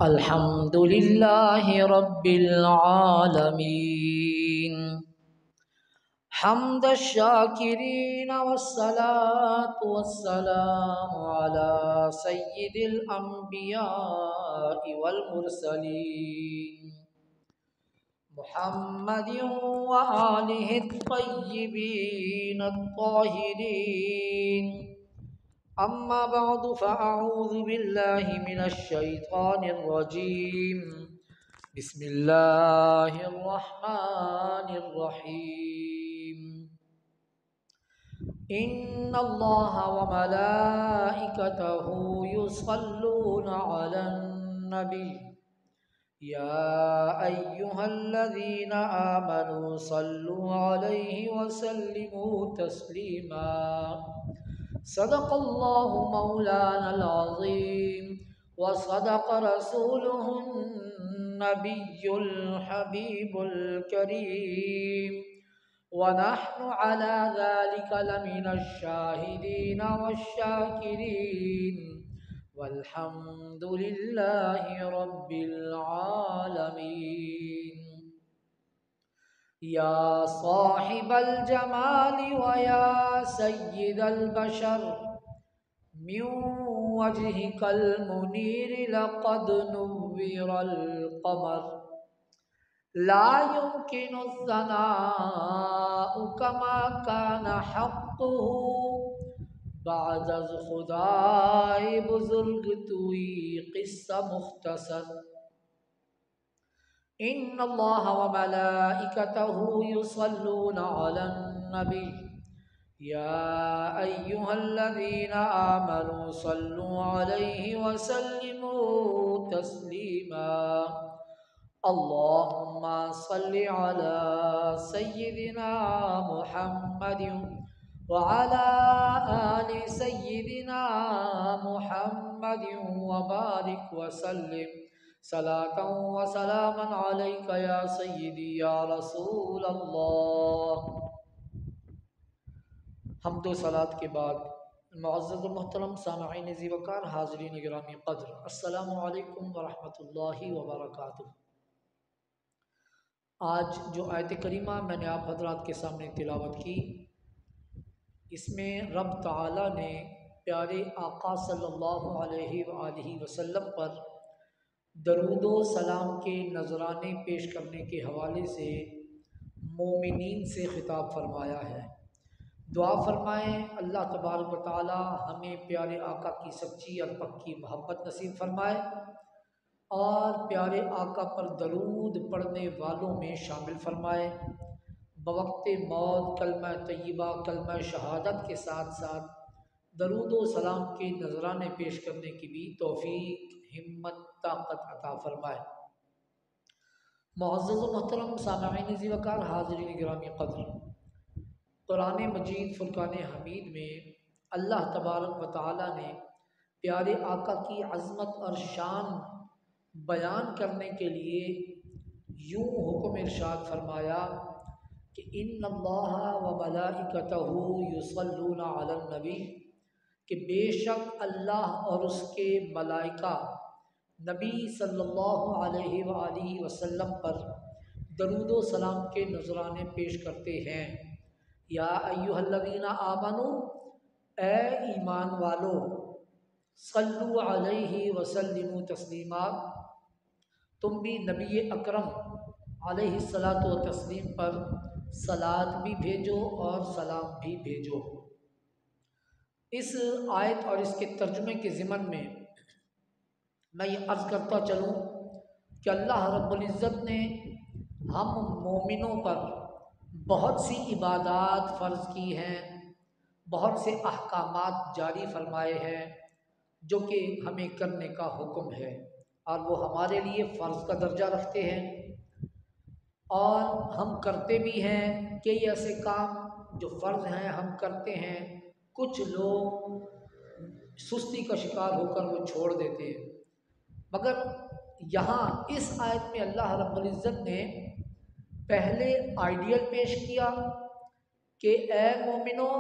الحمد للہ رب العالمین حمد الشاکرین والصلاة والسلام علی سید الانبیاء والمرسلین محمد وآلہ الطیبین الطاہرین اما بعد فاعوذ باللہ من الشیطان الرجیم بسم اللہ الرحمن الرحیم ان اللہ وملائکتہ یصلون علی النبی یا ایہا الذین آمنوا صلوا علیہ وسلموا تسلیما صدق اللہ مولانا العظیم وصدق رسولہ النبی الحبیب الکریم ونحن على ذلك لمن الشاہدین والشاکرین والحمد للہ رب العالمین یا صاحب الجمال ویا سید البشر من وجهك المنیر لقد نور القمر لا يمكن الثناء كما كان حقه بعد از خدائے بزرگ توئی قصہ مختصر ان اللہ وملائکتہ یصلون علی النبی یا ایہا الذین آمنوا صلوا علیہ وسلموا تسلیما اللہم صل علی سیدنا محمد وعلى آل سيدنا محمد وبارك وسلم صلاة وسلاما عليك يا سيدي يا رسول اللہ۔ حمد و صلاة کے بعد معزز و محترم سامعین ذی وقار، حاضرین گرامی قدر، السلام علیکم ورحمۃ اللہ وبرکاتہ۔ آج جو آیت کریمہ میں نے آپ حضرات کے سامنے تلاوت کی، اس میں رب تعالیٰ نے پیارے آقا صلی اللہ علیہ وآلہ وسلم پر درود و سلام کے نذرانے پیش کرنے کے حوالے سے مومنین سے خطاب فرمایا ہے۔ دعا فرمائیں اللہ تبارک و تعالیٰ ہمیں پیارے آقا کی سچی اور پکی محبت نصیب فرمائے اور پیارے آقا پر درود پڑھنے والوں میں شامل فرمائے، بوقت موت کلمہ طیبہ کلمہ شہادت کے ساتھ ساتھ درود و سلام کے نذرانے پیش کرنے کی بھی توفیق، ہمت، طاقت عطا فرمائے۔ معزز و محترم سامعین ذی وقار، حاضرین گرامی قدر، قرآن مجید فرقان حمید میں اللہ تبارک و تعالی نے پیارے آقا کی عظمت اور شان بیان کرنے کے لیے یوں حکم ارشاد فرمایا کہ ان اللہ و ملائکتہ یصلون علی النبی، کہ بے شک اللہ اور اس کے ملائکہ نبی صلی اللہ علیہ وآلہ وسلم پر درود و سلام کے نذرانے پیش کرتے ہیں۔ یا ایھا الذین آمنوا، اے ایمان والو، صلو علیہ وسلموا تسلیما، تم بھی نبی اکرم علیہ الصلاۃ والتسلیم پر صلاۃ بھی بھیجو اور سلام بھی بھیجو۔ اس آیت اور اس کے ترجمے کے ضمن میں میں یہ عرض کرتا چلوں کہ اللہ رب العزت نے ہم مومنوں پر بہت سی عبادات فرض کی ہیں، بہت سے احکامات جاری فرمائے ہیں جو کہ ہمیں کرنے کا حکم ہے اور وہ ہمارے لیے فرض کا درجہ رکھتے ہیں، اور ہم کرتے بھی ہیں کہ یہ ایسے کام جو فرض ہیں ہم کرتے ہیں، کچھ لوگ سستی کا شکار ہو کر وہ چھوڑ دیتے ہیں۔ مگر یہاں اس آیت میں اللہ رب العزت نے پہلے آئیڈیل پیش کیا کہ اے مومنو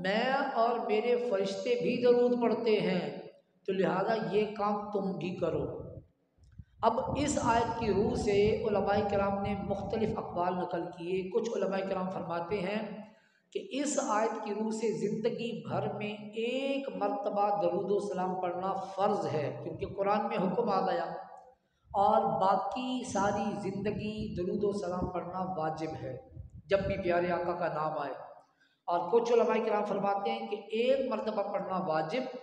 میں اور میرے فرشتے بھی درود پڑھتے ہیں، تو لہذا یہ کام تم بھی کرو۔ اب اس آیت کی روح سے علماء کرام نے مختلف اقوال نقل کیے۔ کچھ علماء کرام فرماتے ہیں کہ اس آیت کی روح سے زندگی بھر میں ایک مرتبہ درود و سلام پڑھنا فرض ہے، کیونکہ قرآن میں حکم آ گیا، اور باقی ساری زندگی درود و سلام پڑھنا واجب ہے جب بھی پیارے آقا کا نام آئے۔ اور کچھ علماء کرام فرماتے ہیں کہ ایک مرتبہ پڑھنا واجب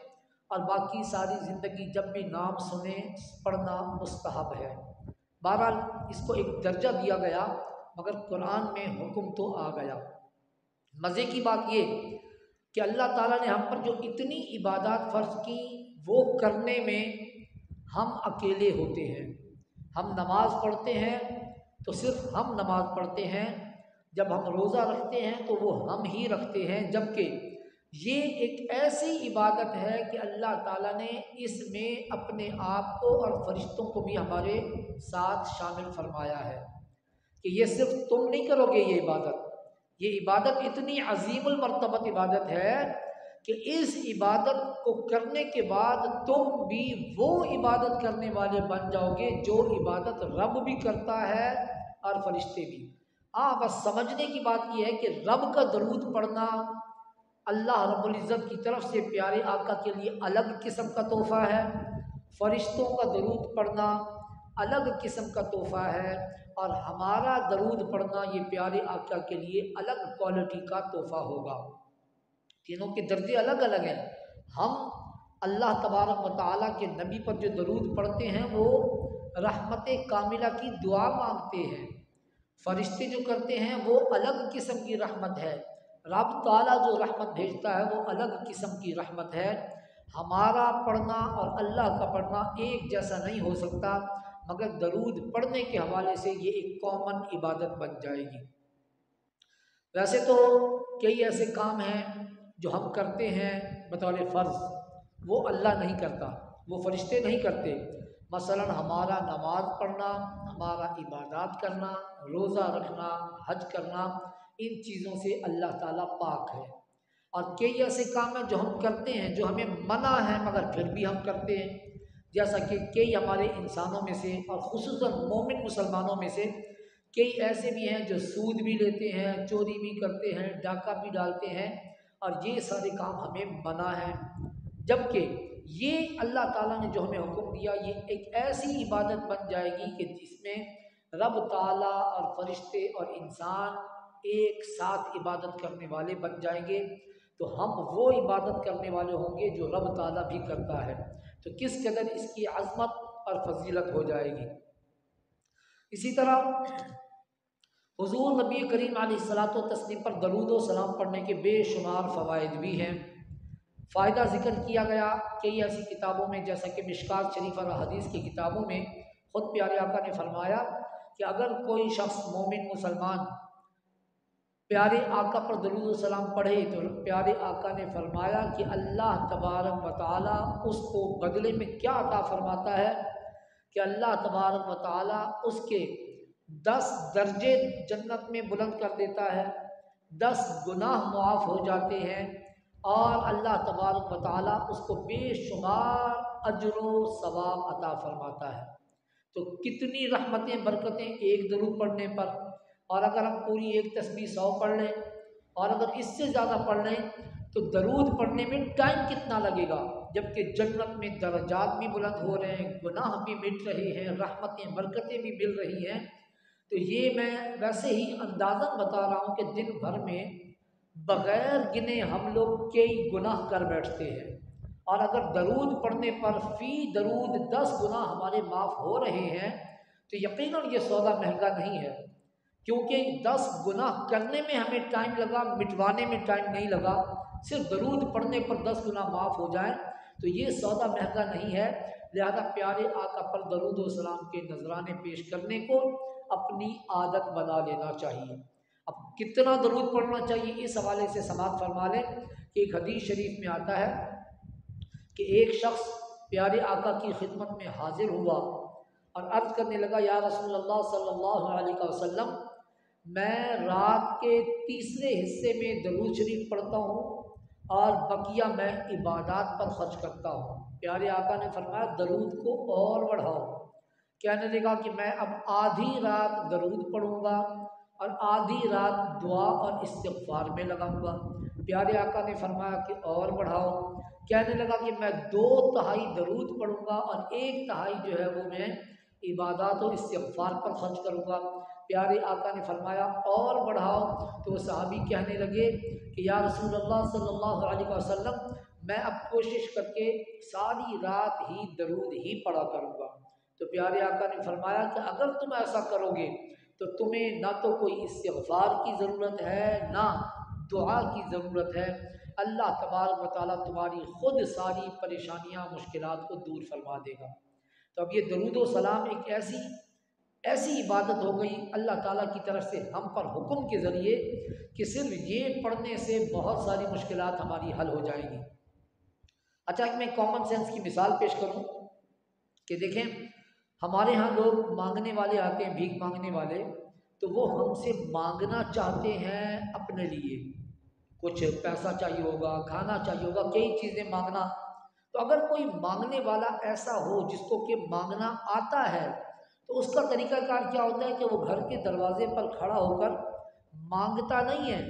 اور باقی ساری زندگی جب بھی نام سنے پڑھنا مستحب ہے۔ بہرحال اس کو ایک درجہ دیا گیا، مگر قرآن میں حکم تو آ گیا۔ مزے کی بات یہ کہ اللہ تعالیٰ نے ہم پر جو اتنی عبادات فرض کی، وہ کرنے میں ہم اکیلے ہوتے ہیں۔ ہم نماز پڑھتے ہیں تو صرف ہم نماز پڑھتے ہیں، جب ہم روزہ رکھتے ہیں تو وہ ہم ہی رکھتے ہیں، جبکہ یہ ایک ایسی عبادت ہے کہ اللہ تعالیٰ نے اس میں اپنے آپ کو اور فرشتوں کو بھی ہمارے ساتھ شامل فرمایا ہے کہ یہ صرف تم نہیں کرو گے، یہ عبادت اتنی عظیم المرتبت عبادت ہے کہ اس عبادت کو کرنے کے بعد تم بھی وہ عبادت کرنے والے بن جاؤ گے جو عبادت رب بھی کرتا ہے اور فرشتے بھی۔ بس سمجھنے کی بات یہ ہے کہ رب کا درود پڑھنا اللہ رب العزت کی طرف سے پیارے آقا کے لیے الگ قسم کا تحفہ ہے، فرشتوں کا درود پڑھنا الگ قسم کا تحفہ ہے، اور ہمارا درود پڑھنا یہ پیارے آقا کے لیے الگ کوالٹی کا تحفہ ہوگا۔ تینوں کے درجے الگ الگ ہیں۔ ہم اللہ تبارک و تعالیٰ کے نبی پر جو درود پڑھتے ہیں وہ رحمت کاملہ کی دعا مانگتے ہیں، فرشتے جو کرتے ہیں وہ الگ قسم کی رحمت ہے، رب تعالیٰ جو رحمت بھیجتا ہے وہ الگ قسم کی رحمت ہے۔ ہمارا پڑھنا اور اللہ کا پڑھنا ایک جیسا نہیں ہو سکتا، مگر درود پڑھنے کے حوالے سے یہ ایک کامن عبادت بن جائے گی۔ ویسے تو کئی ایسے کام ہیں جو ہم کرتے ہیں بطور فرض، وہ اللہ نہیں کرتا، وہ فرشتے نہیں کرتے۔ مثلا ہمارا نماز پڑھنا، ہمارا عبادات کرنا، روزہ رکھنا، حج کرنا، ان چیزوں سے اللہ تعالیٰ پاک ہے۔ اور کئی ایسے کام ہیں جو ہم کرتے ہیں جو ہمیں منع ہے مگر پھر بھی ہم کرتے ہیں، جیسا کہ کئی ہمارے انسانوں میں سے اور خصوصاً مومن مسلمانوں میں سے کئی ایسے بھی ہیں جو سود بھی لیتے ہیں، چوری بھی کرتے ہیں، ڈاکہ بھی ڈالتے ہیں، اور یہ سارے کام ہمیں منع ہیں، جبکہ یہ اللہ تعالیٰ نے جو ہمیں حکم دیا یہ ایک ایسی عبادت بن جائے گی کہ جس میں رب تعالیٰ اور فرشتے اور انسان ایک ساتھ عبادت کرنے والے بن جائیں گے، تو ہم وہ عبادت کرنے والے ہوں گے جو رب تعالیٰ بھی کرتا ہے، تو کس قدر اس کی عظمت اور فضیلت ہو جائے گی۔ اسی طرح حضور نبی کریم علیہ الصلاۃ والتسلیم پر درود و سلام پڑھنے کے بے شمار فوائد بھی ہیں۔ فائدہ ذکر کیا گیا کئی ایسی کتابوں میں، جیسا کہ مشکات شریف اور حدیث کی کتابوں میں خود پیارے آقا نے فرمایا کہ اگر کوئی شخص مومن مسلمان پیارے آقا پر درود و سلام پڑھے تو پیارے آقا نے فرمایا کہ اللہ تبارک و تعالیٰ اس کو بدلے میں کیا عطا فرماتا ہے کہ اللہ تبارک و تعالیٰ اس کے 10 درجے جنت میں بلند کر دیتا ہے، 10 گناہ معاف ہو جاتے ہیں، اور اللہ تبارک و تعالیٰ اس کو بے شمار اجر و ثواب عطا فرماتا ہے۔ تو کتنی رحمتیں برکتیں ایک درود پڑھنے پر، اور اگر ہم پوری ایک تسبیح 100 پڑھ لیں اور اگر اس سے زیادہ پڑھ لیں تو درود پڑھنے میں ٹائم کتنا لگے گا، جبکہ جنت میں درجات بھی بلند ہو رہے ہیں، گناہ بھی مٹ رہے ہیں، رحمتیں برکتیں بھی مل رہی ہیں۔ تو یہ میں ویسے ہی اندازاً بتا رہا ہوں کہ دن بھر میں بغیر گنے ہم لوگ کئی گناہ کر بیٹھتے ہیں، اور اگر درود پڑھنے پر فی درود 10 گناہ ہمارے معاف ہو رہے ہیں تو یقیناً یہ سودا مہنگا نہیں ہے، کیونکہ 10 گناہ کرنے میں ہمیں ٹائم لگا، مٹوانے میں ٹائم نہیں لگا، صرف درود پڑھنے پر 10 گناہ معاف ہو جائیں تو یہ سودا مہنگا نہیں ہے۔ لہذا پیارے آقا پر درود و سلام کے نذرانے پیش کرنے کو اپنی عادت بنا لینا چاہیے۔ اب کتنا درود پڑھنا چاہیے اس حوالے سے سماعت فرما لیں کہ ایک حدیث شریف میں آتا ہے کہ ایک شخص پیارے آقا کی خدمت میں حاضر ہوا اور عرض کرنے لگا، یا رسول اللہ صلی اللہ علیہ وسلم، میں رات کے تیسرے حصے میں درود شریف پڑھتا ہوں اور بقیہ میں عبادات پر خرچ کرتا ہوں۔ پیارے آقا نے فرمایا درود کو اور بڑھاؤ۔ کہنے لگا کہ میں اب آدھی رات درود پڑھوں گا اور آدھی رات دعا اور استغفار میں لگاؤں گا۔ پیارے آقا نے فرمایا کہ اور بڑھاؤ۔ کہنے لگا کہ میں 2/3 درود پڑھوں گا اور 1/3 جو ہے وہ میں عبادات و استغفار پر خرچ کروں گا۔ پیارے آقا نے فرمایا اور بڑھاؤ، تو وہ صحابی کہنے لگے کہ یا رسول اللہ صلی اللہ علیہ وسلم میں اب کوشش کر کے ساری رات ہی درود ہی پڑھا کروں گا۔ تو پیارے آقا نے فرمایا کہ اگر تم ایسا کرو گے تو تمہیں نہ تو کوئی استغفار کی ضرورت ہے نہ دعا کی ضرورت ہے، اللہ تبارک و تعالیٰ تمہاری خود ساری پریشانیاں مشکلات کو دور فرما دے گا۔ تو اب یہ درود و سلام ایک ایسی عبادت ہو گئی اللہ تعالیٰ کی طرف سے ہم پر حکم کے ذریعے کہ صرف یہ پڑھنے سے بہت ساری مشکلات ہماری حل ہو جائیں گی۔ اچھا میں کامن سینس کی مثال پیش کروں کہ دیکھیں ہمارے ہاں لوگ مانگنے والے آتے ہیں، بھیک مانگنے والے، تو وہ ہم سے مانگنا چاہتے ہیں اپنے لیے، کچھ پیسہ چاہیے ہوگا، کھانا چاہیے ہوگا، کئی چیزیں مانگنا۔ تو اگر کوئی مانگنے والا ایسا ہو جس کو کہ مانگنا آتا ہے تو اس کا طریقہ کار کیا ہوتا ہے کہ وہ گھر کے دروازے پر کھڑا ہو کر مانگتا نہیں ہے،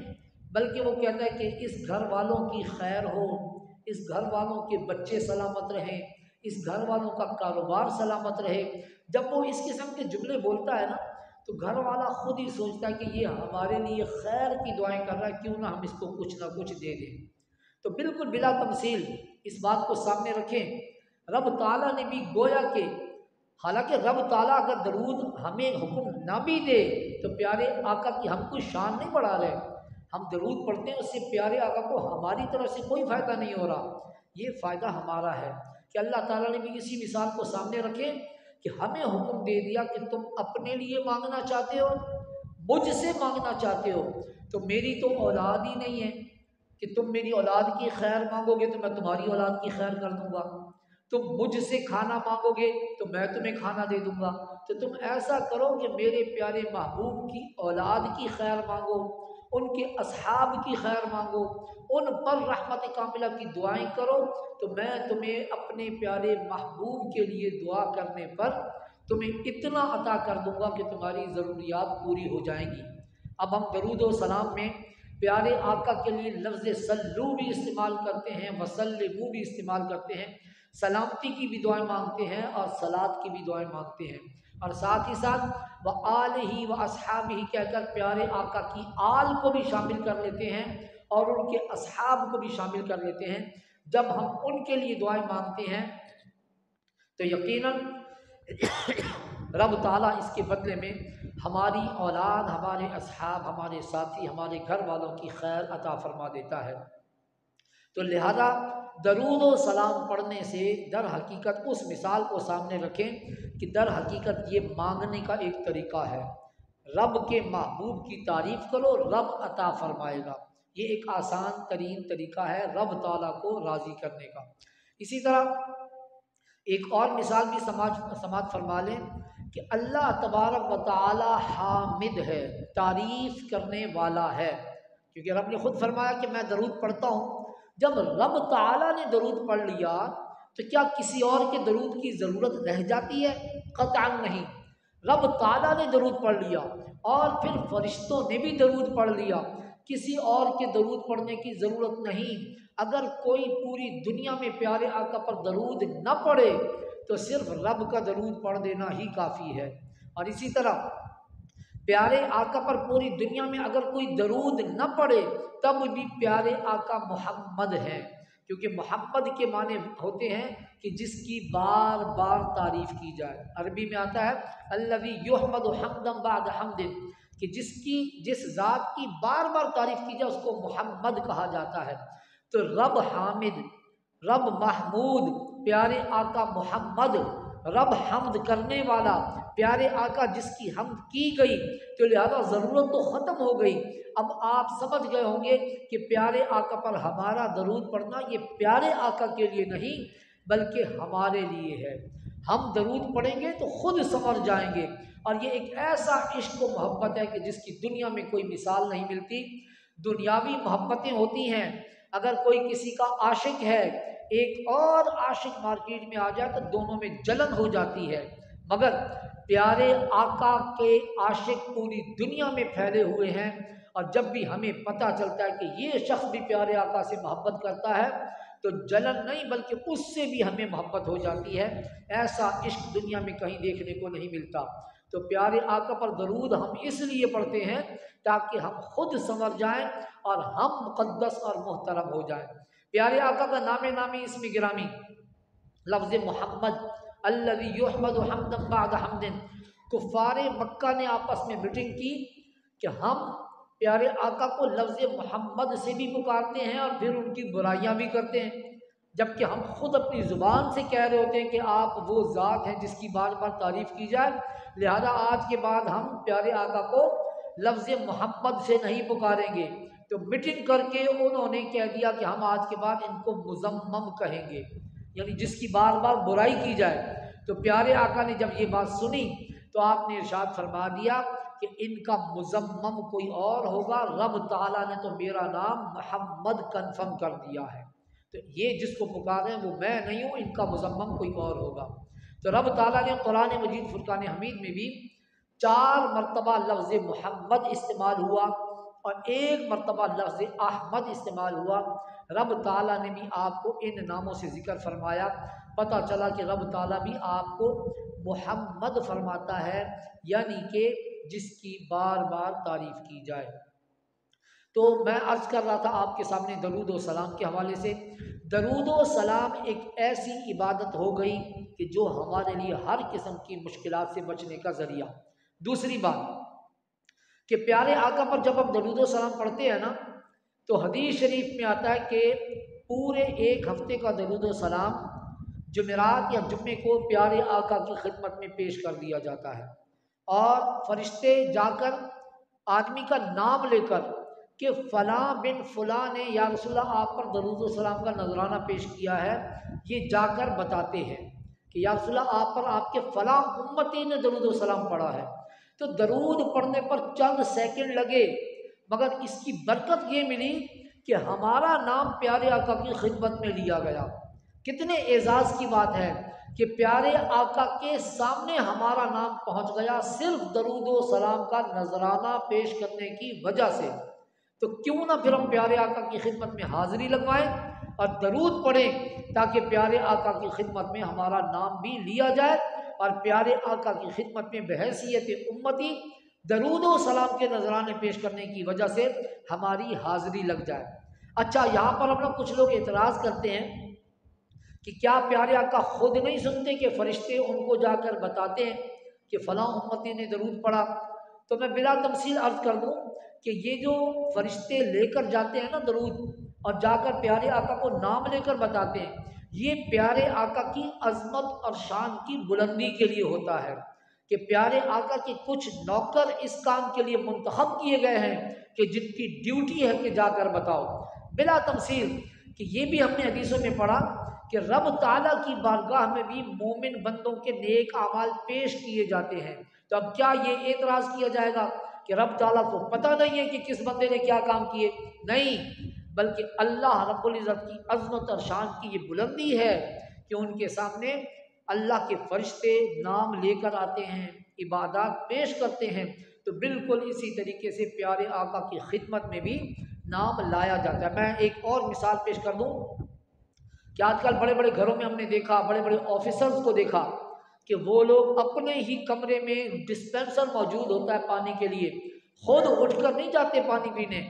بلکہ وہ کہتا ہے کہ اس گھر والوں کی خیر ہو، اس گھر والوں کے بچے سلامت رہیں، اس گھر والوں کا کاروبار سلامت رہے۔ جب وہ اس قسم کے جملے بولتا ہے نا تو گھر والا خود ہی سوچتا ہے کہ یہ ہمارے لیے خیر کی دعائیں کر رہا ہے، کیوں نہ ہم اس کو کچھ نہ کچھ دے دیں۔ تو بالکل بلا تمثیل اس بات کو سامنے رکھیں، رب تعالیٰ نے بھی گویا کہ حالانکہ رب تعالیٰ اگر درود ہمیں حکم نہ بھی دے تو پیارے آقا کی ہم کوئی شان نہیں بڑھا رہے، ہم درود پڑھتے ہیں، اس سے پیارے آقا کو ہماری طرف سے کوئی فائدہ نہیں ہو رہا، یہ فائدہ ہمارا ہے کہ اللہ تعالیٰ نے بھی اسی مثال کو سامنے رکھے کہ ہمیں حکم دے دیا کہ تم اپنے لیے مانگنا چاہتے ہو، مجھ سے مانگنا چاہتے ہو، تو میری تو اولاد ہی نہیں ہے کہ تم میری اولاد کی خیر مانگو گے تو میں تمہاری اولاد کی خیر کر دوں گا، تم مجھ سے کھانا مانگو گے تو میں تمہیں کھانا دے دوں گا، تو تم ایسا کرو کہ میرے پیارے محبوب کی اولاد کی خیر مانگو، ان کے اصحاب کی خیر مانگو، ان پر رحمت کاملہ کی دعائیں کرو، تو میں تمہیں اپنے پیارے محبوب کے لیے دعا کرنے پر تمہیں اتنا عطا کر دوں گا کہ تمہاری ضروریات پوری ہو جائیں گی۔ اب ہم درود و سلام میں پیارے آقا کے لیے لفظ صلو بھی استعمال کرتے ہیں، وسلمو بھی استعمال کرتے ہیں، سلامتی کی بھی دعائیں مانگتے ہیں اور صلات کی بھی دعائیں مانگتے ہیں، اور ساتھ ہی ساتھ وآلہ واصحابہ کہہ کر پیارے آقا کی آل کو بھی شامل کر لیتے ہیں اور ان کے اصحاب کو بھی شامل کر لیتے ہیں۔ جب ہم ان کے لیے دعائیں مانگتے ہیں تو یقیناً رب تعالیٰ اس کے بدلے میں ہماری اولاد، ہمارے اصحاب، ہمارے ساتھی، ہمارے گھر والوں کی خیر عطا فرما دیتا ہے۔ تو لہذا درود و سلام پڑھنے سے در حقیقت اس مثال کو سامنے رکھیں کہ در حقیقت یہ مانگنے کا ایک طریقہ ہے، رب کے محبوب کی تعریف کرو، رب عطا فرمائے گا، یہ ایک آسان ترین طریقہ ہے رب تعالیٰ کو راضی کرنے کا۔ اسی طرح ایک اور مثال بھی سماعت فرما لیں کہ اللہ تبارک و تعالی حامد ہے، تعریف کرنے والا ہے، کیونکہ رب نے خود فرمایا کہ میں درود پڑھتا ہوں۔ جب رب تعالیٰ نے درود پڑھ لیا تو کیا کسی اور کے درود کی ضرورت رہ جاتی ہے؟ قطعاً نہیں۔ رب تعالیٰ نے درود پڑھ لیا اور پھر فرشتوں نے بھی درود پڑھ لیا، کسی اور کے درود پڑھنے کی ضرورت نہیں۔ اگر کوئی پوری دنیا میں پیارے آقا پر درود نہ پڑھے تو صرف رب کا درود پڑھ دینا ہی کافی ہے۔ اور اسی طرح پیارے آقا پر پوری دنیا میں اگر کوئی درود نہ پڑھے تب بھی پیارے آقا محمد ہیں، کیونکہ محمد کے معنی ہوتے ہیں کہ جس کی بار بار تعریف کی جائے۔ عربی میں آتا ہے الذی یحمد حمدا بعد حمد، کہ جس ذات کی بار بار تعریف کی جائے اس کو محمد کہا جاتا ہے۔ تو رب حامد، رب محمود، پیارے آقا محمد، رب حمد کرنے والا، پیارے آقا جس کی حمد کی گئی، تو لہذا ضرورت تو ختم ہو گئی۔ اب آپ سمجھ گئے ہوں گے کہ پیارے آقا پر ہمارا درود پڑھنا یہ پیارے آقا کے لیے نہیں بلکہ ہمارے لیے ہے۔ ہم درود پڑھیں گے تو خود سنور جائیں گے، اور یہ ایک ایسا عشق و محبت ہے کہ جس کی دنیا میں کوئی مثال نہیں ملتی۔ دنیاوی محبتیں ہوتی ہیں، اگر کوئی کسی کا عاشق ہے، ایک اور عاشق مارکیٹ میں آ جائے تو دونوں میں جلن ہو جاتی ہے، مگر پیارے آقا کے عاشق پوری دنیا میں پھیلے ہوئے ہیں، اور جب بھی ہمیں پتہ چلتا ہے کہ یہ شخص بھی پیارے آقا سے محبت کرتا ہے تو جلن نہیں بلکہ اس سے بھی ہمیں محبت ہو جاتی ہے۔ ایسا عشق دنیا میں کہیں دیکھنے کو نہیں ملتا۔ تو پیارے آقا پر درود ہم اس لیے پڑھتے ہیں تاکہ ہم خود سنور جائیں اور ہم مقدس اور محترم ہو جائیں۔ پیارے آقا کا نام نامی اسم گرامی لفظ محمد الذی یحمد حمدا بعد حمد، کفار مکہ نے آپس میں میٹنگ کی کہ ہم پیارے آقا کو لفظ محمد سے بھی پکارتے ہیں اور پھر ان کی برائیاں بھی کرتے ہیں، جبکہ ہم خود اپنی زبان سے کہہ رہے ہوتے ہیں کہ آپ وہ ذات ہیں جس کی بار بار تعریف کی جائے، لہذا آج کے بعد ہم پیارے آقا کو لفظ محمد سے نہیں پکاریں گے۔ تو میٹنگ کر کے انہوں نے کہہ دیا کہ ہم آج کے بعد ان کو مزمم کہیں گے، یعنی جس کی بار بار برائی کی جائے۔ تو پیارے آقا نے جب یہ بات سنی تو آپ نے ارشاد فرما دیا کہ ان کا مزمم کوئی اور ہوگا، رب تعالیٰ نے تو میرا نام محمد کنفرم کر دیا ہے، تو یہ جس کو پکارے وہ میں نہیں ہوں، ان کا مزمم کوئی اور ہوگا۔ تو رب تعالیٰ نے قرآن مجید فرقان حمید میں بھی 4 مرتبہ لفظ محمد استعمال ہوا اور 1 مرتبہ لفظ احمد استعمال ہوا۔ رب تعالیٰ نے بھی آپ کو ان ناموں سے ذکر فرمایا، پتہ چلا کہ رب تعالیٰ بھی آپ کو محمد فرماتا ہے، یعنی کہ جس کی بار بار تعریف کی جائے۔ تو میں عرض کر رہا تھا آپ کے سامنے درود و سلام کے حوالے سے، درود و سلام ایک ایسی عبادت ہو گئی کہ جو ہمارے لیے ہر قسم کی مشکلات سے بچنے کا ذریعہ۔ دوسری بات کہ پیارے آقا پر جب ہم درود و سلام پڑھتے ہیں نا تو حدیث شریف میں آتا ہے کہ پورے 1 ہفتے کا درود و سلام جمعرات یا جمعے کو پیارے آقا کی خدمت میں پیش کر دیا جاتا ہے، اور فرشتے جا کر آدمی کا نام لے کر کہ فلاں بن فلاں نے یا رسول اللہ آپ پر درود و سلام کا نذرانہ پیش کیا ہے، یہ جا کر بتاتے ہیں کہ یا رسول اللہ آپ پر آپ کے فلاں امتی نے درود و سلام پڑھا ہے۔ تو درود پڑھنے پر چند سیکنڈ لگے، مگر اس کی برکت یہ ملی کہ ہمارا نام پیارے آقا کی خدمت میں لیا گیا۔ کتنے اعزاز کی بات ہے کہ پیارے آقا کے سامنے ہمارا نام پہنچ گیا صرف درود و سلام کا نذرانہ پیش کرنے کی وجہ سے۔ تو کیوں نہ پھر ہم پیارے آقا کی خدمت میں حاضری لگوائیں اور درود پڑھیں تاکہ پیارے آقا کی خدمت میں ہمارا نام بھی لیا جائے اور پیارے آقا کی خدمت میں بحیثیت امتی درود و سلام کے نذرانے پیش کرنے کی وجہ سے ہماری حاضری لگ جائے۔ اچھا، یہاں پر ہم لوگ کچھ لوگ اعتراض کرتے ہیں کہ کیا پیارے آقا خود نہیں سنتے کہ فرشتے ان کو جا کر بتاتے ہیں کہ فلاں امتی نے درود پڑھا؟ تو میں بلا تمثیل عرض کر دوں کہ یہ جو فرشتے لے کر جاتے ہیں نا درود اور جا کر پیارے آقا کو نام لے کر بتاتے ہیں، یہ پیارے آقا کی عظمت اور شان کی بلندی کے لیے ہوتا ہے کہ پیارے آقا کے کچھ نوکر اس کام کے لیے منتخب کیے گئے ہیں کہ جن کی ڈیوٹی ہے کہ جا کر بتاؤ۔ بلا تمثیل کہ یہ بھی ہم نے حدیثوں میں پڑھا کہ رب تعالیٰ کی بارگاہ میں بھی مومن بندوں کے نیک اعمال پیش کیے جاتے ہیں۔ تو اب کیا یہ اعتراض کیا جائے گا کہ رب تعالیٰ کو پتہ نہیں ہے کہ کس بندے نے کیا کام کیے؟ نہیں، بلکہ اللہ رب العزت کی عظمت اور شان کی یہ بلندی ہے کہ ان کے سامنے اللہ کے فرشتے نام لے کر آتے ہیں، عبادات پیش کرتے ہیں۔ تو بالکل اسی طریقے سے پیارے آقا کی خدمت میں بھی نام لایا جاتا ہے۔ میں ایک اور مثال پیش کر دوں کہ آج کل بڑے بڑے گھروں میں ہم نے دیکھا، بڑے بڑے آفیسرز کو دیکھا کہ وہ لوگ اپنے ہی کمرے میں ڈسپینسر موجود ہوتا ہے پانی کے لیے، خود اٹھ کر نہیں جاتے پانی پینے،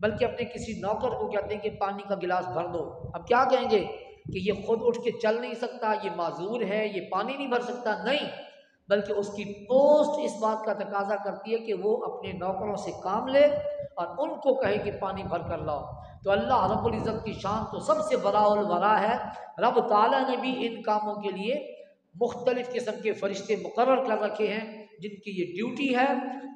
بلکہ اپنے کسی نوکر کو کہتے ہیں کہ پانی کا گلاس بھر دو۔ اب کیا کہیں گے کہ یہ خود اٹھ کے چل نہیں سکتا، یہ معذور ہے، یہ پانی نہیں بھر سکتا؟ نہیں، بلکہ اس کی پوسٹ اس بات کا تقاضا کرتی ہے کہ وہ اپنے نوکروں سے کام لے اور ان کو کہے کہ پانی بھر کر لاؤ۔ تو اللہ رب العزت کی شان تو سب سے براء الورا ہے، رب تعالیٰ نے بھی ان کاموں کے لیے مختلف قسم کے فرشتے مقرر کر رکھے ہیں جن کی یہ ڈیوٹی ہے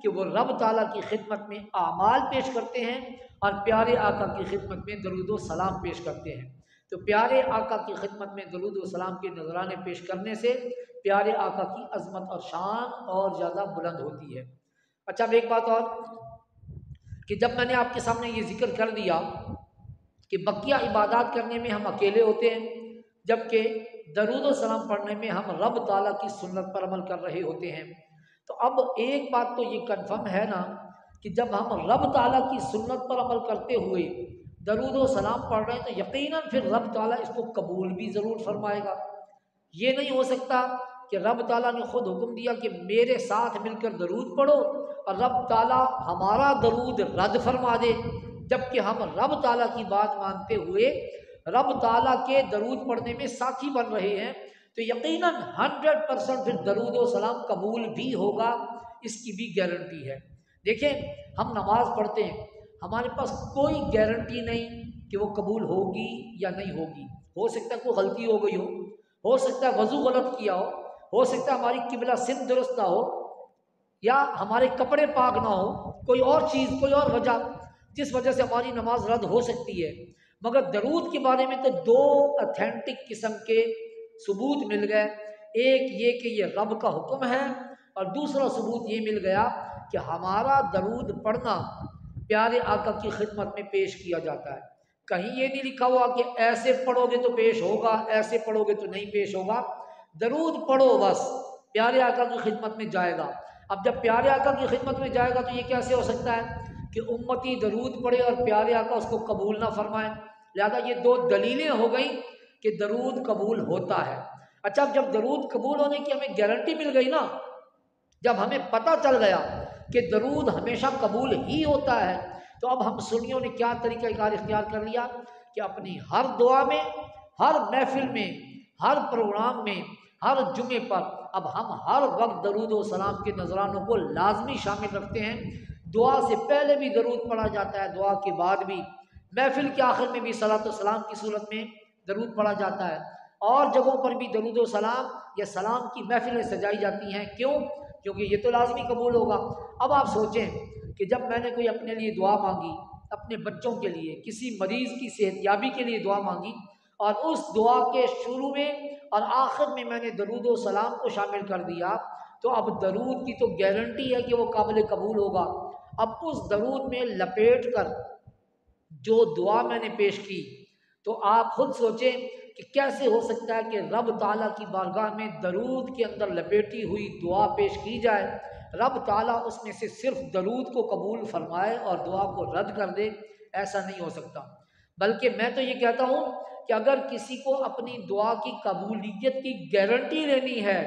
کہ وہ رب تعالیٰ کی خدمت میں اعمال پیش کرتے ہیں اور پیارے آقا کی خدمت میں درود و سلام پیش کرتے ہیں۔ تو پیارے آقا کی خدمت میں درود و سلام کے نذرانے پیش کرنے سے پیارے آقا کی عظمت اور شان اور زیادہ بلند ہوتی ہے۔ اچھا اب ایک بات اور کہ جب میں نے آپ کے سامنے یہ ذکر کر دیا کہ بقیہ عبادات کرنے میں ہم اکیلے ہوتے ہیں، جبکہ درود و سلام پڑھنے میں ہم رب تعالیٰ کی سنت پر عمل کر رہے ہوتے ہیں، تو اب ایک بات تو یہ کنفرم ہے نا کہ جب ہم رب تعالیٰ کی سنت پر عمل کرتے ہوئے درود و سلام پڑھ رہے ہیں تو یقیناً پھر رب تعالیٰ اس کو قبول بھی ضرور فرمائے گا۔ یہ نہیں ہو سکتا کہ رب تعالیٰ نے خود حکم دیا کہ میرے ساتھ مل کر درود پڑھو اور رب تعالیٰ ہمارا درود رد فرما دے، جبکہ ہم رب تعالیٰ کی بات مانتے ہوئے رب تعالیٰ کے درود پڑھنے میں ساتھی بن رہے ہیں، تو یقیناً 100% پھر درود و سلام قبول بھی ہوگا، اس کی بھی گارنٹی ہے۔ دیکھیں ہم نماز پڑھتے ہیں، ہمارے پاس کوئی گارنٹی نہیں کہ وہ قبول ہوگی یا نہیں ہوگی۔ ہو سکتا ہے کوئی غلطی ہو گئی ہو سکتا ہے وضو غلط کیا ہو سکتا ہے ہماری قبلہ سمت درست نہ ہو، یا ہمارے کپڑے پاک نہ ہو، کوئی اور چیز، کوئی اور وجہ جس وجہ سے ہماری نماز رد ہو سکتی ہے۔ مگر درود کے بارے میں تو دو اتھینٹک قسم کے ثبوت مل گئے، ایک یہ کہ یہ رب کا حکم ہے، اور دوسرا ثبوت یہ مل گیا کہ ہمارا درود پڑھنا پیارے آقا کی خدمت میں پیش کیا جاتا ہے۔ کہیں یہ نہیں لکھا ہوا کہ ایسے پڑھو گے تو پیش ہوگا، ایسے پڑھو گے تو نہیں پیش ہوگا، درود پڑھو بس پیارے آقا کی خدمت میں جائے گا۔ اب جب پیارے آقا کی خدمت میں جائے گا تو یہ کیسے ہو سکتا ہے کہ امتی درود پڑھے اور پیارے آقا اس کو قبول نہ فرمائے؟ لہذا یہ دو دلیلیں ہو گئیں کہ درود قبول ہوتا ہے۔ اچھا اب جب درود قبول ہونے کی ہمیں گارنٹی مل گئی نا، جب ہمیں پتہ چل گیا کہ درود ہمیشہ قبول ہی ہوتا ہے، تو اب ہم سنیوں نے کیا طریقہ کار اختیار کر لیا کہ اپنی ہر دعا میں، ہر محفل میں، ہر پروگرام میں، ہر جمعے پر اب ہم ہر وقت درود و سلام کے نذرانوں کو لازمی شامل رکھتے ہیں۔ دعا سے پہلے بھی درود پڑھا جاتا ہے، دعا کے بعد بھی، محفل کے آخر میں بھی صلاۃ و سلام کی صورت میں درود پڑھا جاتا ہے، اور جگہوں پر بھی درود و سلام یا سلام کی محفلیں سجائی جاتی ہیں۔ کیوں؟ کیونکہ یہ تو لازمی قبول ہوگا۔ اب آپ سوچیں کہ جب میں نے کوئی اپنے لیے دعا مانگی، اپنے بچوں کے لیے، کسی مریض کی صحت یابی کے لیے دعا مانگی، اور اس دعا کے شروع میں اور آخر میں نے درود و سلام کو شامل کر دیا، تو اب درود کی تو گارنٹی ہے کہ وہ قابل قبول ہوگا۔ اب اس درود میں لپیٹ کر جو دعا میں نے پیش کی، تو آپ خود سوچیں کہ کیسے ہو سکتا ہے کہ رب تعالیٰ کی بارگاہ میں درود کے اندر لپیٹی ہوئی دعا پیش کی جائے، رب تعالیٰ اس میں سے صرف درود کو قبول فرمائے اور دعا کو رد کر دے؟ ایسا نہیں ہو سکتا۔ بلکہ میں تو یہ کہتا ہوں کہ اگر کسی کو اپنی دعا کی قبولیت کی گارنٹی لینی ہے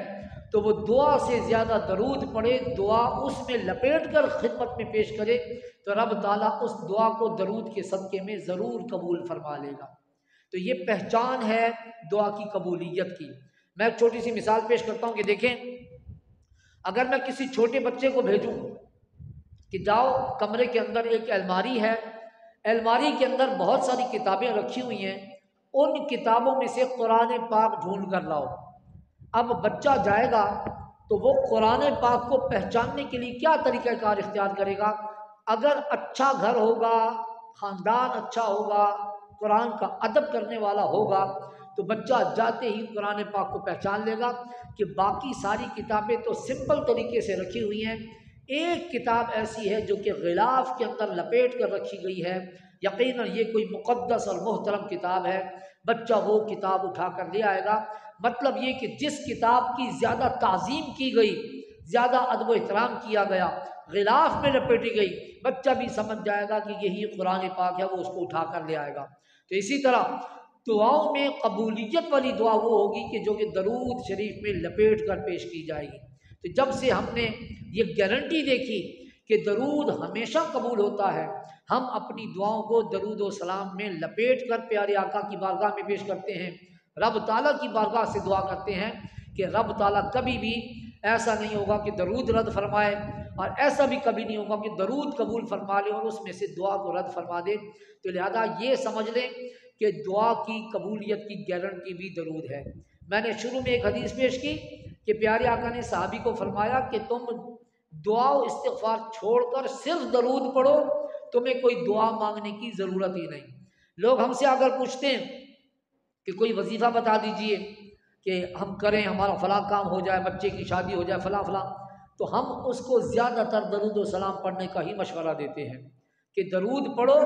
تو وہ دعا سے زیادہ درود پڑھے، دعا اس میں لپیٹ کر خدمت میں پیش کرے، تو رب تعالیٰ اس دعا کو درود کے صدقے میں ضرور قبول فرما لے گا۔ تو یہ پہچان ہے دعا کی قبولیت کی۔ میں ایک چھوٹی سی مثال پیش کرتا ہوں کہ دیکھیں، اگر میں کسی چھوٹے بچے کو بھیجوں کہ جاؤ کمرے کے اندر ایک الماری ہے، الماری کے اندر بہت ساری کتابیں رکھی ہوئی ہیں، ان کتابوں میں سے قرآن پاک ڈھونڈ کر لاؤ۔ اب بچہ جائے گا تو وہ قرآن پاک کو پہچاننے کے لیے کیا طریقہ کار اختیار کرے گا؟ اگر اچھا گھر ہوگا، خاندان اچھا ہوگا، قرآن کا ادب کرنے والا ہوگا، تو بچہ جاتے ہی قرآن پاک کو پہچان لے گا کہ باقی ساری کتابیں تو سمپل طریقے سے رکھی ہوئی ہیں، ایک کتاب ایسی ہے جو کہ غلاف کے اندر لپیٹ کر رکھی گئی ہے، یقیناً یہ کوئی مقدس اور محترم کتاب ہے۔ بچہ وہ کتاب اٹھا کر لے آئے گا۔ مطلب یہ کہ جس کتاب کی زیادہ تعظیم کی گئی، زیادہ ادب و احترام کیا گیا، غلاف میں لپیٹی گئی، بچہ بھی سمجھ جائے گا کہ یہی قرآن پاک ہے، وہ اس کو اٹھا کر لے آئے گا۔ تو اسی طرح دعاؤں میں قبولیت والی دعا وہ ہوگی کہ جو کہ درود شریف میں لپیٹ کر پیش کی جائے گی۔ تو جب سے ہم نے یہ گارنٹی دیکھی کہ درود ہمیشہ قبول ہوتا ہے، ہم اپنی دعاؤں کو درود و سلام میں لپیٹ کر پیارے آقا کی بارگاہ میں پیش کرتے ہیں، رب تعالیٰ کی بارگاہ سے دعا کرتے ہیں کہ رب تعالیٰ کبھی بھی ایسا نہیں ہوگا کہ درود رد فرمائے، اور ایسا بھی کبھی نہیں ہوگا کہ درود قبول فرما لے اور اس میں سے دعا کو رد فرما دے۔ تو لہذا یہ سمجھ لیں کہ دعا کی قبولیت کی گارنٹی بھی درود ہے۔ میں نے شروع میں ایک حدیث پیش کی کہ پیارے آقا نے صحابی کو فرمایا کہ تم دعا و استغفار چھوڑ کر صرف درود پڑھو، تمہیں کوئی دعا مانگنے کی ضرورت ہی نہیں۔ لوگ ہم سے اگر پوچھتے ہیں کہ کوئی وظیفہ بتا دیجئے کہ ہم کریں، ہمارا فلاں کام ہو جائے، بچے کی شادی ہو جائے، فلاں فلاں، تو ہم اس کو زیادہ تر درود و سلام پڑھنے کا ہی مشورہ دیتے ہیں کہ درود پڑھو،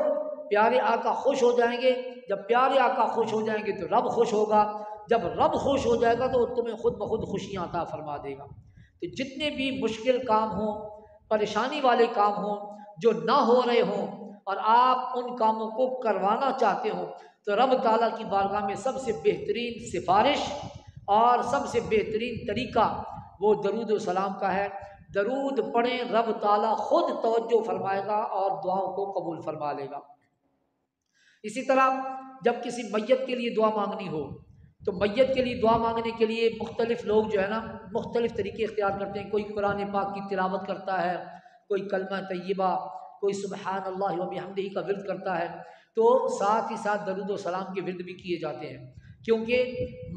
پیارے آقا خوش ہو جائیں گے، جب پیارے آقا خوش ہو جائیں گے تو رب خوش ہوگا، جب رب خوش ہو جائے گا تو تمہیں خود بخود خوشیاں عطا فرما دے گا۔ تو جتنے بھی مشکل کام ہوں، پریشانی والے کام ہوں، جو نہ ہو رہے ہوں اور آپ ان کاموں کو کروانا چاہتے ہوں، تو رب تعالیٰ کی بارگاہ میں سب سے بہترین سفارش اور سب سے بہترین طریقہ وہ درود و سلام کا ہے۔ درود پڑھیں، رب تعالیٰ خود توجہ فرمائے گا اور دعاؤں کو قبول فرما لے گا۔ اسی طرح جب کسی میت کے لیے دعا مانگنی ہو تو میت کے لیے دعا مانگنے کے لیے مختلف لوگ جو ہے نا مختلف طریقے اختیار کرتے ہیں۔ کوئی قرآن پاک کی تلاوت کرتا ہے، کوئی کلمہ طیبہ، کوئی سبحان اللہ و بحمدہ کا ورد کرتا ہے، تو ساتھ ہی ساتھ درود و سلام کے ورد بھی کیے جاتے ہیں، کیونکہ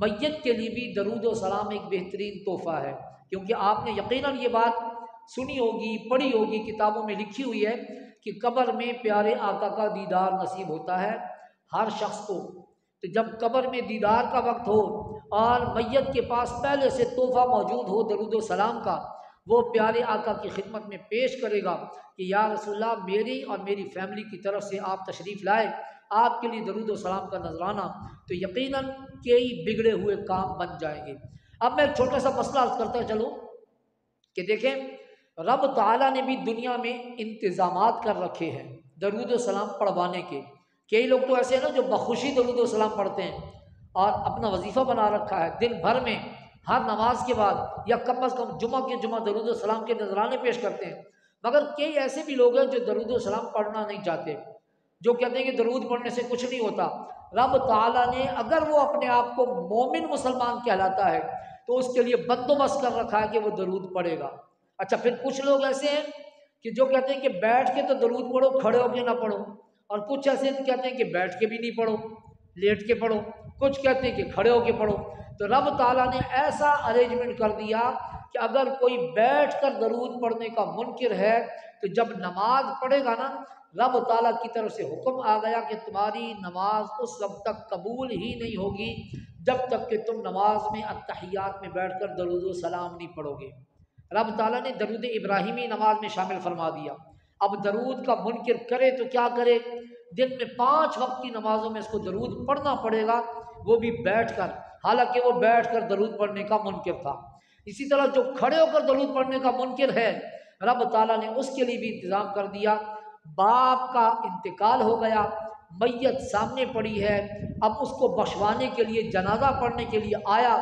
میت کے لیے بھی درود و سلام ایک بہترین تحفہ ہے۔ کیونکہ آپ نے یقیناً یہ بات سنی ہوگی، پڑھی ہوگی، کتابوں میں لکھی ہوئی ہے کہ قبر میں پیارے آقا کا دیدار نصیب ہوتا ہے ہر شخص کو۔ تو جب قبر میں دیدار کا وقت ہو اور میت کے پاس پہلے سے تحفہ موجود ہو درود و سلام کا، وہ پیارے آقا کی خدمت میں پیش کرے گا کہ یا رسول اللہ، میری اور میری فیملی کی طرف سے آپ تشریف لائے، آپ کے لیے درود و سلام کا نذرانہ، تو یقیناً کئی بگڑے ہوئے کام بن جائیں گے۔ اب میں ایک چھوٹا سا مسئلہ عرض کرتا چلوں کہ دیکھیں، رب تعالیٰ نے بھی دنیا میں انتظامات کر رکھے ہیں درود و سلام پڑھوانے کے۔ کئی لوگ تو ایسے ہیں نا جو بخوشی درود و سلام پڑھتے ہیں اور اپنا وظیفہ بنا رکھا ہے، دن بھر میں ہر نماز کے بعد یا کم از کم جمعہ کے جمعہ درود و سلام کے نذرانے پیش کرتے ہیں۔ مگر کئی ایسے بھی لوگ ہیں جو درود و سلام پڑھنا نہیں چاہتے، جو کہتے ہیں کہ درود پڑھنے سے کچھ نہیں ہوتا۔ رب تعالیٰ نے اگر وہ اپنے آپ کو مومن مسلمان کہلاتا ہے تو اس کے لیے بندوبست کر رکھا ہے کہ وہ درود پڑھے گا۔ اچھا، پھر کچھ لوگ ایسے ہیں کہ جو کہتے ہیں کہ بیٹھ کے تو درود پڑھو، کھڑے ہو کے نہ پڑھو، اور کچھ ایسے کہتے ہیں کہ بیٹھ کے بھی نہیں پڑھو، لیٹ کے پڑھو، کچھ کہتے ہیں کہ کھڑے ہو کے پڑھو۔ تو رب تعالیٰ نے ایسا ارینجمنٹ کر دیا کہ اگر کوئی بیٹھ کر درود پڑھنے کا منکر ہے تو جب نماز پڑھے گا نا، رب تعالیٰ کی طرف سے حکم آ گیا کہ تمہاری نماز اس وقت تک قبول ہی نہیں ہوگی جب تک کہ تم نماز میں اتحیات میں بیٹھ کر درود و سلام نہیں پڑھو گے۔ رب تعالیٰ نے درود ابراہیمی نماز میں شامل فرما دیا۔ اب درود کا منکر کرے تو کیا کرے؟ دن میں 5 وقت کی نمازوں میں اس کو درود پڑھنا پڑے گا، وہ بھی بیٹھ کر، حالانکہ وہ بیٹھ کر درود پڑھنے کا منکر تھا۔ اسی طرح جو کھڑے ہو کر درود پڑھنے کا منکر ہے، رب تعالیٰ نے اس کے لیے بھی انتظام کر دیا۔ باپ کا انتقال ہو گیا، میت سامنے پڑی ہے، اب اس کو بخشوانے کے لیے جنازہ پڑھنے کے لیے آیا،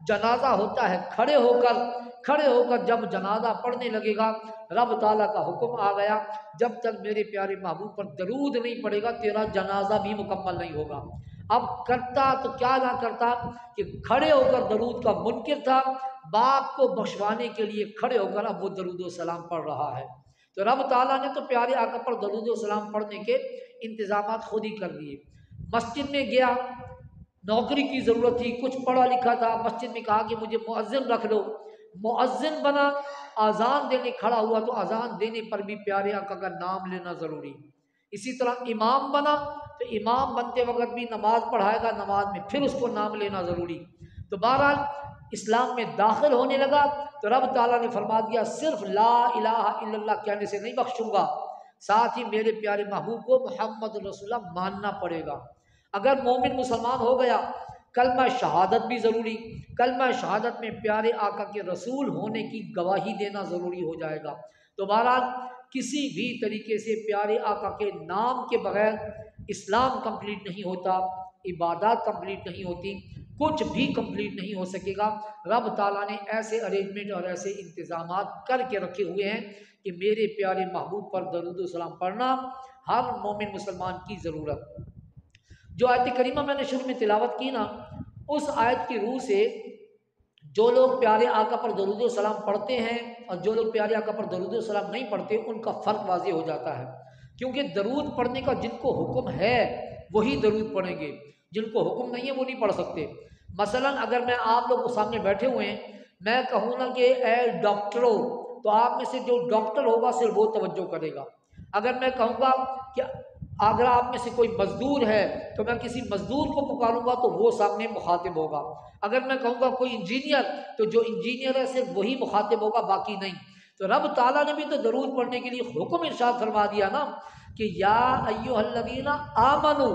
جنازہ ہوتا ہے کھڑے ہو کر جب جنازہ پڑھنے لگے گا، رب تعالیٰ کا حکم آ گیا، جب تک میرے پیارے محبوب پر درود نہیں پڑے گا تیرا جنازہ بھی مکمل نہیں ہوگا۔ اب کرتا تو کیا نہ کرتا کہ کھڑے ہو کر درود کا منکر تھا، باپ کو بخشوانے کے لیے کھڑے ہو کر اب وہ درود و سلام پڑھ رہا ہے۔ تو رب تعالیٰ نے تو پیارے آقا پر درود و سلام پڑھنے کے انتظامات خود ہی کر دیے۔ مسجد میں گیا، نوکری کی ضرورت تھی، کچھ پڑھا لکھا تھا، مسجد میں کہا کہ مجھے مؤذن رکھ لو، مؤذن بنا، اذان دینے کھڑا ہوا تو اذان دینے پر بھی پیارے آقا کا نام لینا ضروری۔ اسی طرح امام بنا تو امام بنتے وقت بھی نماز پڑھائے گا، نماز میں پھر اس کو نام لینا ضروری۔ تو بہرحال اسلام میں داخل ہونے لگا تو رب تعالیٰ نے فرما دیا صرف لا الہ الا اللہ کہنے سے نہیں بخشوں گا، ساتھ ہی میرے پیارے محبوب کو محمد رسول اللہ ماننا پڑے گا۔ اگر مومن مسلمان ہو گیا، کلمہ شہادت بھی ضروری، کلمہ شہادت میں پیارے آقا کے رسول ہونے کی گواہی دینا ضروری ہو جائے گا۔ تو بہرحال کسی بھی طریقے سے پیارے آقا کے نام کے بغیر اسلام کمپلیٹ نہیں ہوتا، عبادات کمپلیٹ نہیں ہوتی، کچھ بھی کمپلیٹ نہیں ہو سکے گا۔ رب تعالیٰ نے ایسے ارینجمنٹ اور ایسے انتظامات کر کے رکھے ہوئے ہیں کہ میرے پیارے محبوب پر درود و سلام پڑھنا ہر مومن مسلمان کی ضرورت۔ جو آیت کریمہ میں نے شروع میں تلاوت کی نا، اس آیت کی روح سے جو لوگ پیارے آقا پر درود و سلام پڑھتے ہیں اور جو لوگ پیارے آقا پر درود و سلام نہیں پڑھتے، ان کا فرق واضح ہو جاتا ہے۔ کیونکہ درود پڑھنے کا جن کو حکم ہے وہی درود پڑھیں گے، جن کو حکم نہیں ہے وہ نہیں پڑھ سکتے۔ مثلا اگر میں آپ لوگ کو سامنے بیٹھے ہوئے ہیں، میں کہوں نا کہ اے ڈاکٹرو، تو آپ میں سے جو ڈاکٹر ہوگا صرف وہ توجہ کرے گا۔ اگر میں کہوں گا کہ اگر آپ میں سے کوئی مزدور ہے تو میں کسی مزدور کو پکاروں گا تو وہ سامنے مخاطب ہوگا، اگر میں کہوں گا کوئی انجینئر تو جو انجینئر ہے صرف وہی مخاطب ہوگا، باقی نہیں۔ تو رب تعالیٰ نے بھی تو درود پڑھنے کے لیے حکم ارشاد فرما دیا نا کہ یا ایھا الذین آمنو،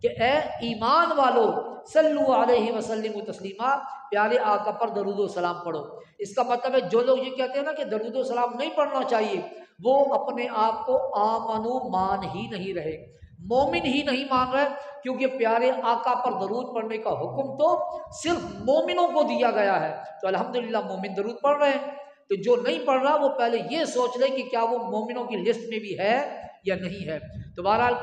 کہ اے ایمان والو، صلو علیہ وسلم تسلیما، پیارے آقا پر درود و سلام پڑھو۔ اس کا مطلب ہے جو لوگ یہ کہتے ہیں نا کہ درود و سلام نہیں پڑھنا چاہیے، وہ اپنے آپ کو آمنو مان ہی نہیں رہے، مومن ہی نہیں مان رہے، کیونکہ پیارے آقا پر درود پڑھنے کا حکم تو صرف مومنوں کو دیا گیا ہے۔ تو الحمدللہ مومن درود پڑھ رہے ہیں، تو جو نہیں پڑھ رہا وہ پہلے یہ سوچ لے کہ کیا وہ مومنوں کی لسٹ میں بھی ہے یا نہیں ہے۔ تو بہرحال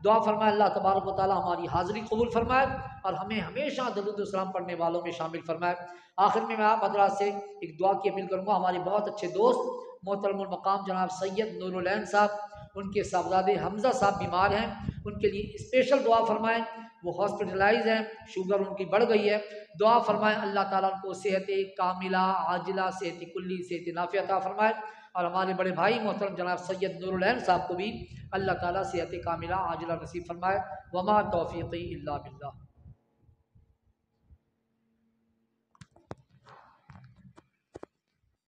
دعا فرمائے اللہ تبارک و تعالی ہماری حاضری قبول فرمائے اور ہمیں ہمیشہ درود و سلام پڑھنے والوں میں شامل فرمائے۔ آخر میں آپ حضرات سے ایک دعا کی اپیل کروں گا۔ ہمارے بہت اچھے دوست محترم المقام جناب سید نور العین صاحب، ان کے صاحبزادے حمزہ صاحب بیمار ہیں، ان کے لیے اسپیشل دعا فرمائیں، وہ ہاسپٹلائز ہیں، شوگر ان کی بڑھ گئی ہے، دعا فرمائیں اللہ تعالیٰ ان کو صحت کاملہ عاجلہ، صحت کلی، صحت نافعہ عطا فرمائے، اور ہمارے بڑے بھائی محترم جناب سید نور العین صاحب کو بھی اللہ تعالیٰ صحت کاملہ عاجلہ نصیب فرمائے۔ وما توفیقی الا باللہ۔